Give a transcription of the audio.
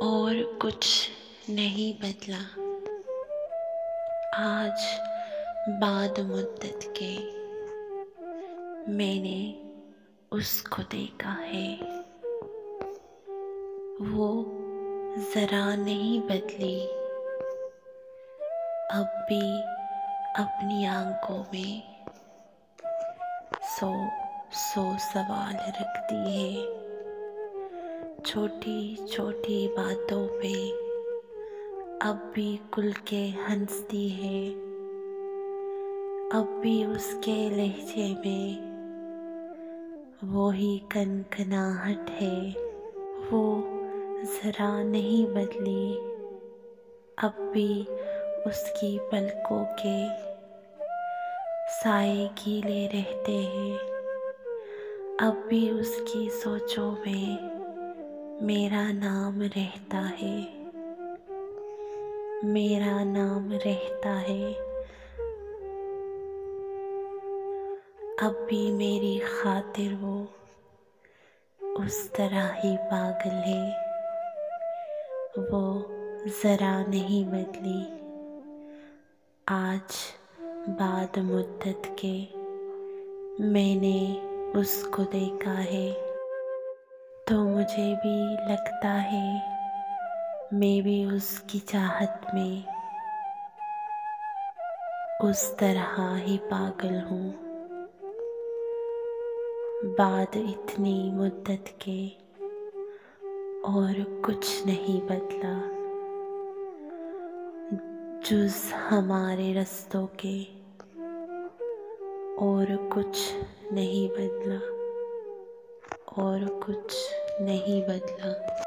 और कुछ नहीं बदला। आज बाद मुद्दत के मैंने उसको देखा है। वो ज़रा नहीं बदली, अब भी अपनी आंखों में सौ सौ सवाल रखती है। छोटी छोटी बातों पे अब भी खुल के हंसती है। अब भी उसके लहजे में वो ही कनकनाहट है। वो ज़रा नहीं बदली, अब भी उसकी पलकों के साए गीले रहते हैं। अब भी उसकी सोचों में मेरा नाम रहता है, मेरा नाम रहता है। अब भी मेरी खातिर वो उस तरह ही पागल है। वो ज़रा नहीं बदली। आज बाद मुद्दत के मैंने उसको देखा है, तो मुझे भी लगता है मैं भी उसकी चाहत में उस तरह ही पागल हूँ। बाद इतनी मुद्दत के और कुछ नहीं बदला, जुज़ हमारे रास्तों के और कुछ नहीं बदला, और कुछ नहीं बदला।